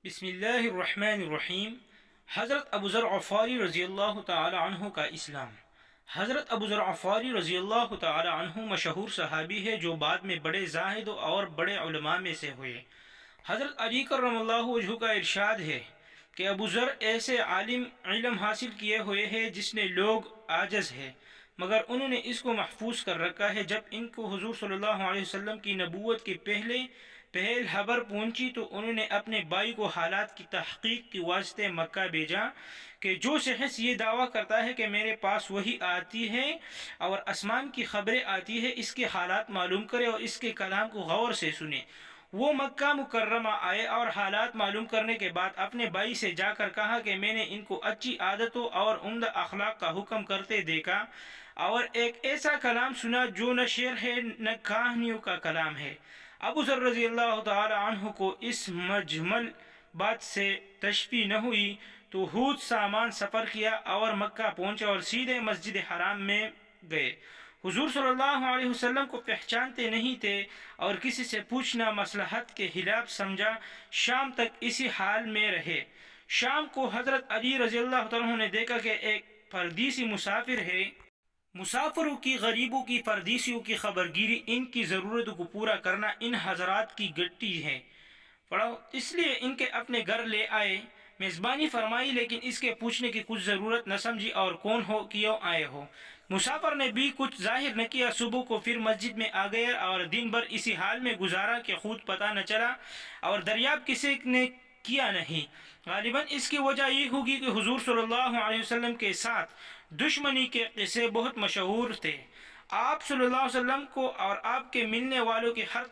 بسم اللہ الرحمن الرحیم۔ حضرت ابو ذر غفاری رضی اللہ تعالی عنہ کا اسلام۔ حضرت ابو ذر غفاری رضی اللہ تعالی عنہ مشہور صحابی ہے جو بعد میں بڑے زاہد اور بڑے علماء میں سے ہوئے۔ حضرت علی کرم اللہ وجہہ کا ارشاد ہے کہ ابو ذر ایسے عالم علم حاصل کیے ہوئے ہیں جس نے لوگ عاجز ہے، مگر انہوں نے اس کو محفوظ کر رکھا ہے۔ جب ان کو حضور صلی اللہ علیہ وسلم کی نبوت کے پہل خبر پہنچی تو انہوں نے اپنے بھائی کو حالات کی تحقیق کے واسطے مکہ بھیجا کہ جو شخص یہ دعویٰ کرتا ہے کہ میرے پاس وحی آتی ہے اور آسمان کی خبریں آتی ہے، اس کے حالات معلوم کرے اور اس کے کلام کو غور سے سنے۔ وہ مکہ مکرمہ آئے اور حالات معلوم کرنے کے بعد اپنے بھائی سے جا کر کہا کہ میں نے ان کو اچھی عادتوں اور عمدہ اخلاق کا حکم کرتے دیکھا اور ایک ایسا کلام سنا جو نہ شعر ہے نہ کہانیوں کا کلام ہے۔ ابو ذر رضی اللہ تعالی عنہ کو اس مجمل بات سے تشفی نہ ہوئی تو خود سامان سفر کیا اور مکہ پہنچے اور سیدھے مسجد حرام میں گئے۔ حضور صلی اللہ علیہ وسلم کو پہچانتے نہیں تھے اور کسی سے پوچھنا مصلحت کے خلاف سمجھا۔ شام تک اسی حال میں رہے۔ شام کو حضرت علی رضی اللہ عنہ نے دیکھا کہ ایک پردیسی مسافر ہے۔ مسافروں کی، غریبوں کی، پردیسیوں کی خبرگیری، ان کی ضرورتوں کو پورا کرنا ان حضرات کی گٹی ہے، اس لیے ان کے اپنے گھر لے آئے، میزبانی فرمائی، لیکن اس کے پوچھنے کی کچھ ضرورت نہ سمجھی اور کون ہو، کیوں آئے ہو۔ مسافر نے بھی کچھ ظاہر نہ کیا۔ صبح کو پھر مسجد میں آ گئے اور دن بھر اسی حال میں گزارا کہ خود پتہ نہ چلا اور دریافت کسی نے کیا نہیں۔ غالباً اس کی وجہ یہ ہوگی کہ حضور صلی اللہ علیہ وسلم کے ساتھ دشمنی کے قصے بہت مشہور تھے۔ آپ صلی اللہ علیہ وسلم کو اور آپ کے ملنے والوں کی ہر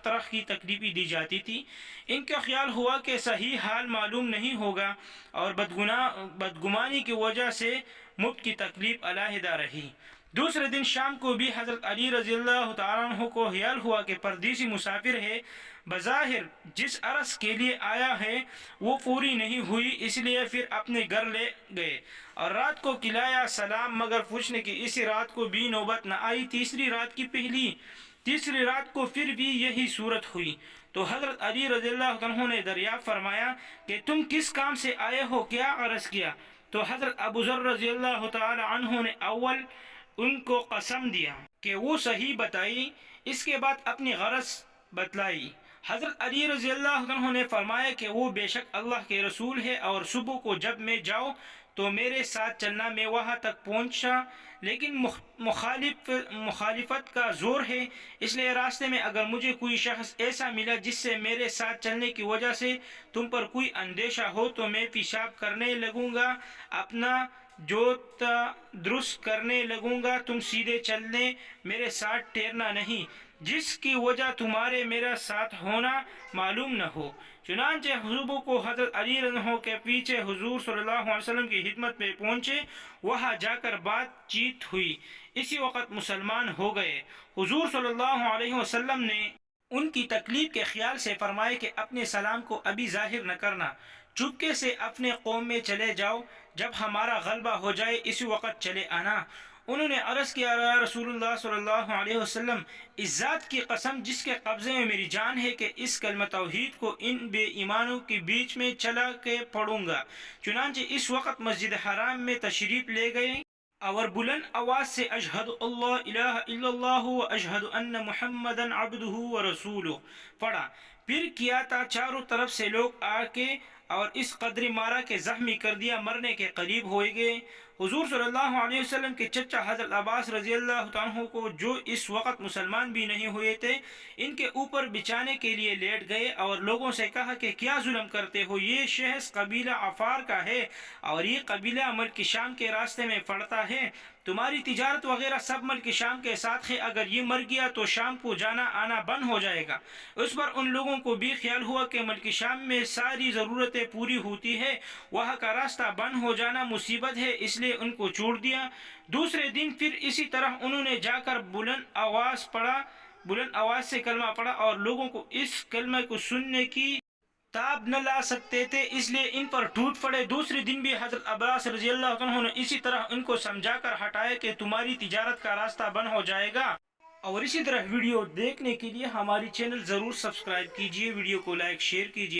طرح کی تکلیفیں دی جاتی تھی۔ ان کا خیال ہوا کہ صحیح حال معلوم نہیں ہوگا اور بدگمانی کی وجہ سے مفت کی تکلیف علیحدہ رہی۔ دوسرے دن شام کو بھی حضرت علی رضی اللہ تعالیٰ عنہ کو خیال ہوا کہ پردیسی مسافر ہے، بظاہر جس عرض کے لیے آیا ہے وہ پوری نہیں ہوئی، اس لیے پھر اپنے گھر لے گئے اور رات کو کھلایا سلام، مگر پوچھنے کی اسی رات کو بھی نوبت نہ آئی۔ تیسری رات کو پھر بھی یہی صورت ہوئی تو حضرت علی رضی اللہ عنہ نے دریافت فرمایا کہ تم کس کام سے آئے ہو، کیا عرض کیا؟ تو حضرت ابو ذر رضی اللہ تعالی عنہ نے اول ان کو قسم دیا کہ وہ صحیح بتائی، اس کے بعد اپنی غرض بتلائی۔ حضرت علی رضی اللہ عنہ نے فرمایا کہ وہ بے شک اللہ کے رسول ہے اور صبح کو جب میں جاؤں تو میرے ساتھ چلنا۔ میں وہاں تک پہنچا لیکن مخالفت کا زور ہے، اس لیے راستے میں اگر مجھے کوئی شخص ایسا ملا جس سے میرے ساتھ چلنے کی وجہ سے تم پر کوئی اندیشہ ہو تو میں پیشاب کرنے لگوں گا، اپنا جوتا درست کرنے لگوں گا، تم سیدھے چلنے، میرے ساتھ ٹھہرنا نہیں، جس کی وجہ تمہارے میرا ساتھ ہونا معلوم نہ ہو۔ چنانچہ صبح کو حضرت علی رضی اللہ عنہ کے پیچھے حضور صلی اللہ علیہ وسلم کی خدمت میں پہنچے، وہاں جا کر بات چیت ہوئی، اسی وقت مسلمان ہو گئے۔ حضور صلی اللہ علیہ وسلم نے ان کی تکلیف کے خیال سے فرمایا کہ اپنے سلام کو ابھی ظاہر نہ کرنا، چپکے سے اپنے قوم میں چلے جاؤ، جب ہمارا غلبہ ہو جائے اسی وقت چلے آنا۔ انہوں نے عرض کیا، یا رسول اللہ صلی اللہ علیہ وسلم، اس ذات کی قسم جس کے قبضے میں میری جان ہے کہ اس کلمہ توحید کو ان بے ایمانوں کے بیچ میں چلا کے پڑھوں گا۔ چنانچہ اس وقت مسجد حرام میں تشریف لے گئے اور بلند آواز سے اشہد اللہ الہ الا اللہ و اشہد ان محمدن عبدہ و رسولہ پڑھا۔ پھر کیا تھا، چاروں طرف سے لوگ آ کے اور اس قدر مارا کہ زخمی کر دیا، مرنے کے قریب ہو گئے۔ حضور صلی اللہ علیہ وسلم کے چچا حضرت عباس رضی اللہ عنہ کو، جو اس وقت مسلمان بھی نہیں ہوئے تھے، ان کے اوپر بچانے کے لیے لیٹ گئے اور لوگوں سے کہا کہ کیا ظلم کرتے ہو، یہ شخص قبیلہ عفار کا ہے اور یہ قبیلہ ملک شام کے راستے میں پڑتا ہے، تمہاری تجارت وغیرہ سب ملک شام کے ساتھ ہے، اگر یہ مر گیا تو شام کو جانا آنا بند ہو جائے گا۔ اس پر ان لوگوں کو بھی خیال ہوا کہ ملک شام میں ساری ضرورتیں پوری ہوتی ہے، وہاں کا راستہ بند ہو جانا مصیبت ہے، اس لیے ان کو چھوڑ دیا۔ دوسرے دن پھر اسی طرح انہوں نے جا کر بلند آواز سے کلمہ پڑھا اور لوگوں کو اس کلمہ کو سننے کی تاب نہ لا سکتے تھے، اس لیے ان پر ٹوٹ پڑے۔ دوسرے دن بھی حضرت عباس رضی اللہ عنہ نے اسی طرح ان کو سمجھا کر ہٹایا کہ تمہاری تجارت کا راستہ بند ہو جائے گا۔ اور اسی طرح ویڈیو دیکھنے کے لیے ہماری چینل ضرور سبسکرائب کیجئے، ویڈیو کو لائک شیئر کیجئے۔